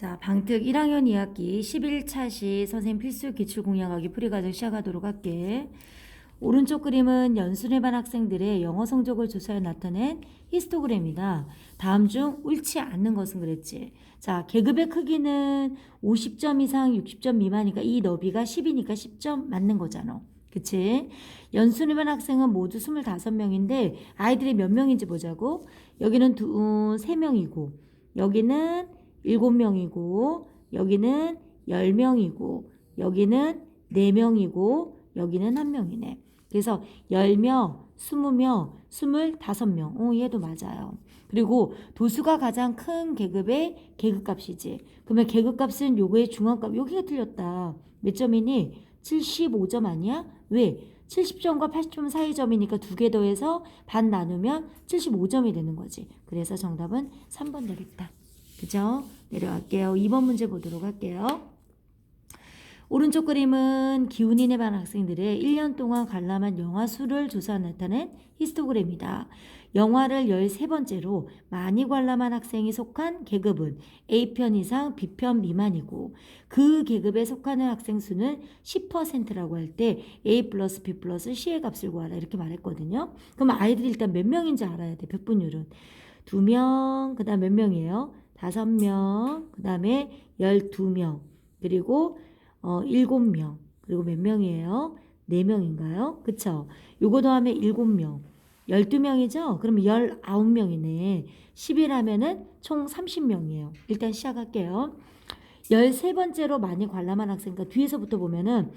자, 방특 1학년 2학기 11차 시 선생님 필수 기출공략하기 풀이과정 시작하도록 할게. 오른쪽 그림은 연수네 반 학생들의 영어 성적을 조사해 나타낸 히스토그램이다. 다음 중 옳지 않는 것은 그랬지. 자, 계급의 크기는 50점 이상 60점 미만이니까 이 너비가 10이니까 10점 맞는 거잖아. 그치? 연수네 반 학생은 모두 25명인데 아이들이 몇 명인지 보자고. 여기는 3명이고 여기는 7명이고 여기는 10명이고 여기는 4명이고 여기는 1명이네. 그래서 10명, 20명, 25명. 얘도 맞아요. 그리고 도수가 가장 큰 계급의 계급값이지. 그러면 계급값은 요거의 중앙값. 여기가 틀렸다. 몇 점이니? 75점 아니야? 왜? 70점과 80점 사이 점이니까 두 개 더해서 반 나누면 75점이 되는 거지. 그래서 정답은 3번 되겠다. 그죠? 내려갈게요. 2번 문제 보도록 할게요. 오른쪽 그림은 기훈이네 반 학생들의 1년 동안 관람한 영화 수를 조사 나타낸 히스토그램이다. 영화를 13번째로 많이 관람한 학생이 속한 계급은 A편 이상 B편 미만이고 그 계급에 속하는 학생 수는 10%라고 할 때 A 플러스 B 플러스 C의 값을 구하라 이렇게 말했거든요. 그럼 아이들이 일단 몇 명인지 알아야 돼. 백분율은. 2명, 그 다음 몇 명이에요? 5명, 그 다음에 12명, 그리고 7명, 그리고 몇 명이에요? 4명인가요? 그쵸? 요거 더하면 7명, 12명이죠? 그럼 19명이네. 10이라면은 총 30명이에요. 일단 시작할게요. 13번째로 많이 관람한 학생, 그러니까 뒤에서부터 보면은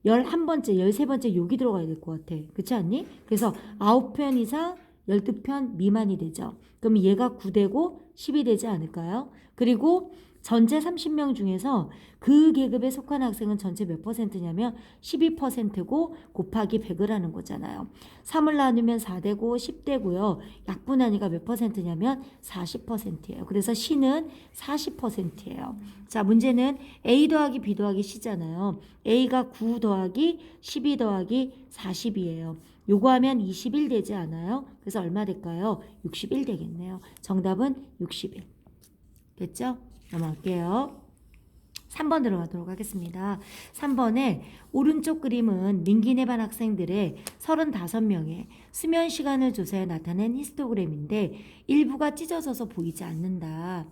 11번째, 13번째 여기 들어가야 될 것 같아. 그렇지 않니? 그래서 9편 이상 12편 미만이 되죠. 그럼 얘가 9되고 10이 되지 않을까요? 그리고 전체 30명 중에서 그 계급에 속한 학생은 전체 몇 퍼센트냐면 12%고 곱하기 100을 하는 거잖아요. 3을 나누면 4되고 10되고요. 약분하니까 몇 퍼센트냐면 40%예요. 그래서 C는 40%예요. 자, 문제는 A 더하기 B 더하기 C잖아요. A가 9 더하기 12 더하기 40이에요. 요거 하면 21 되지 않아요? 그래서 얼마 될까요? 61 되겠네요. 정답은 61. 됐죠? 넘어갈게요. 3번 들어가도록 하겠습니다. 3번에 오른쪽 그림은 민기네 반 학생들의 35명의 수면 시간을 조사해 나타낸 히스토그램인데 일부가 찢어져서 보이지 않는다.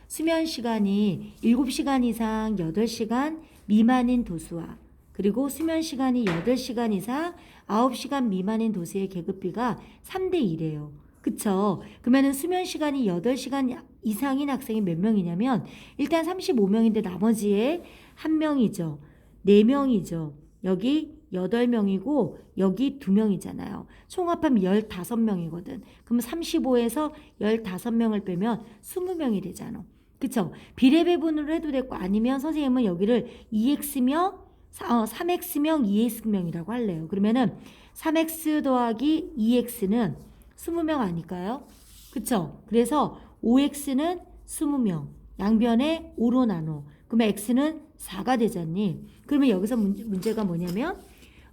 수면 시간이 7시간 이상 8시간 미만인 도수와 그리고 수면 시간이 8시간 이상 9시간 미만인 도수의 계급비가 3대 1이에요. 그쵸? 그러면은 수면 시간이 8시간 이상인 학생이 몇 명이냐면 일단 35명인데 나머지에 1명이죠. 4명이죠. 여기 8명이고 여기 2명이잖아요. 총합하면 15명이거든. 그럼 35에서 15명을 빼면 20명이 되잖아. 그쵸? 비례배분으로 해도 되고 아니면 선생님은 여기를 2x명 3x명 2x명이라고 할래요. 그러면은 3x 더하기 2x는 20명 아닐까요? 그쵸? 그래서 5x는 20명. 양변에 5로 나눠. 그러면 x는 4가 되잖니. 그러면 여기서 문제가 뭐냐면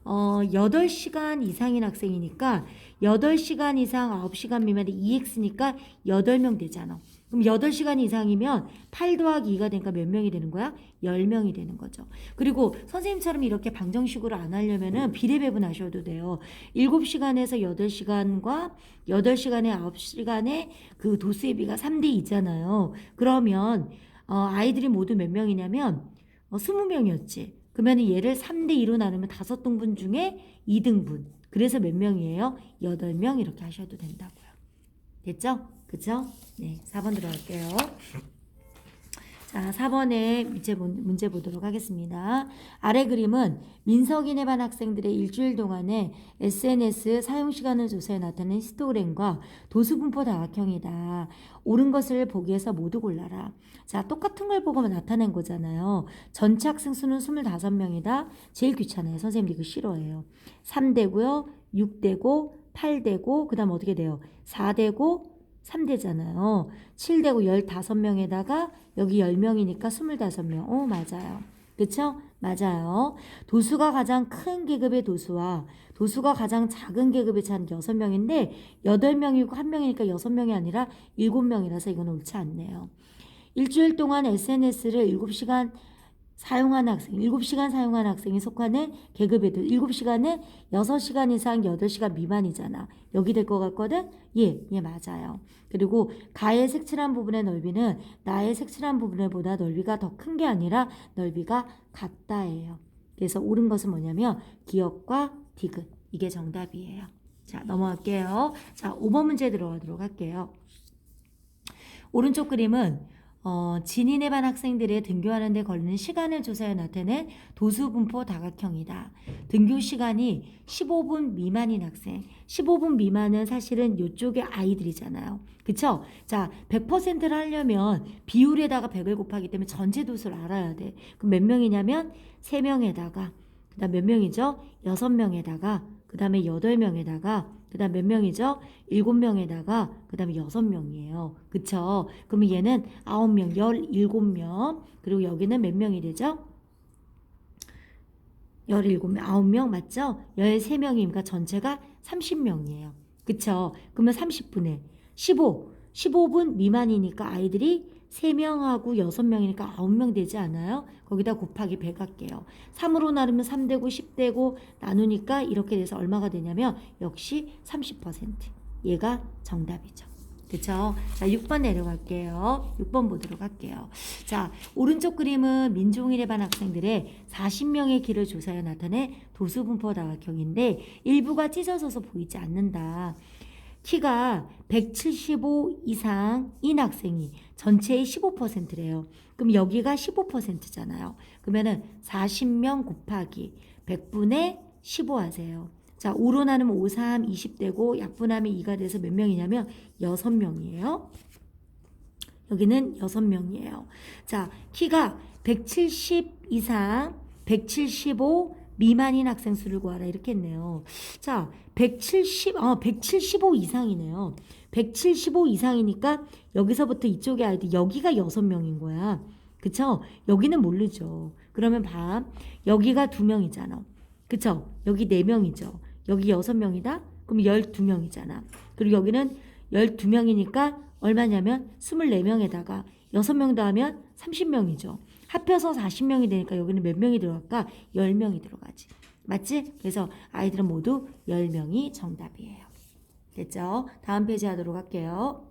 8시간 이상인 학생이니까 8시간 이상 9시간 미만에 2x니까 8명 되잖아. 그럼 8시간 이상이면 8 더하기 2가 되니까 몇 명이 되는 거야? 10명이 되는 거죠. 그리고 선생님처럼 이렇게 방정식으로 안 하려면은 비례배분 하셔도 돼요. 7시간에서 8시간과 8시간에 9시간에 그 도수의 비가 3대 2잖아요. 그러면 아이들이 모두 몇 명이냐면 20명이었지. 그러면 얘를 3대 2로 나누면 5등분 중에 2등분. 그래서 몇 명이에요? 8명 이렇게 하셔도 된다고요. 됐죠? 그죠? 네, 4번 들어갈게요. 자, 4번에 문제 보도록 하겠습니다. 아래 그림은 민석이네 반 학생들의 일주일 동안의 SNS 사용시간을 조사해 나타낸 히스토그램과 도수분포 다각형이다. 옳은 것을 보기에서 모두 골라라. 자, 똑같은 걸 보고 나타낸 거잖아요. 전체 학생 수는 25명이다. 제일 귀찮아요. 선생님 이거 싫어해요. 3대고요. 6대고 8대고 그 다음 어떻게 돼요? 4대고 3대잖아요. 7대고 15명에다가 여기 10명이니까 25명. 맞아요. 그쵸? 맞아요. 도수가 가장 큰 계급의 도수와 도수가 가장 작은 계급의 차는 6명인데 8명이고 1명이니까 6명이 아니라 7명이라서 이건 옳지 않네요. 일주일 동안 SNS를 7시간 사용한 학생, 7시간 사용한 학생이 속하는 계급에도 7시간은 6시간 이상 8시간 미만이잖아. 여기 될 것 같거든? 예, 맞아요. 그리고 가의 색칠한 부분의 넓이는 나의 색칠한 부분보다 넓이가 더 큰 게 아니라 넓이가 같다예요. 그래서 옳은 것은 뭐냐면 기역과 디귿. 이게 정답이에요. 자, 넘어갈게요. 자, 5번 문제 들어가도록 할게요. 오른쪽 그림은 진인의 반 학생들의 등교하는 데 걸리는 시간을 조사해 나타낸 도수분포 다각형이다. 등교 시간이 15분 미만인 학생. 15분 미만은 사실은 이쪽의 아이들이잖아요. 그쵸? 자, 100%를 하려면 비율에다가 100을 곱하기 때문에 전체 도수를 알아야 돼. 그럼 몇 명이냐면 3명에다가 그 다음 몇 명이죠? 6명에다가 그 다음에 8명에다가 그 다음 몇 명이죠? 7명에다가 그 다음에 6명이에요. 그쵸? 그러면 얘는 9명, 17명. 그리고 여기는 몇 명이 되죠? 17명, 9명 맞죠? 13명이니까 전체가 30명이에요. 그쵸? 그러면 30분에 15분 미만이니까 아이들이 3명하고 6명이니까 9명 되지 않아요? 거기다 곱하기 100 할게요. 3으로 나누면 3되고 10되고 나누니까 이렇게 돼서 얼마가 되냐면 역시 30%. 얘가 정답이죠. 그쵸? 자, 6번 내려갈게요. 6번 보도록 할게요. 자, 오른쪽 그림은 민종일의 반 학생들의 40명의 키를 조사해 나타낸 도수분포 다각형인데 일부가 찢어져서 보이지 않는다. 키가 175 이상인 학생이 전체의 15%래요. 그럼 여기가 15%잖아요. 그러면은 40명 곱하기 100분의 15 하세요. 자, 5로 나누면 5, 3, 20되고 약분하면 2가 돼서 몇 명이냐면 6명이에요. 여기는 6명이에요. 자, 키가 170 이상, 175 미만인 학생 수를 구하라 이렇게 했네요. 자, 175 이상이네요. 175 이상이니까 여기서부터 이쪽의 아이들 여기가 6명인 거야. 그쵸? 여기는 모르죠. 그러면 봐. 여기가 2명이잖아. 그쵸? 여기 4명이죠. 여기 6명이다? 그럼 12명이잖아. 그리고 여기는 12명이니까 얼마냐면 24명에다가 6명 더하면 30명이죠. 합해서 40명이 되니까 여기는 몇 명이 들어갈까? 10명이 들어가지. 맞지? 그래서 아이들은 모두 10명이 정답이에요. 됐죠? 다음 페이지 하도록 할게요.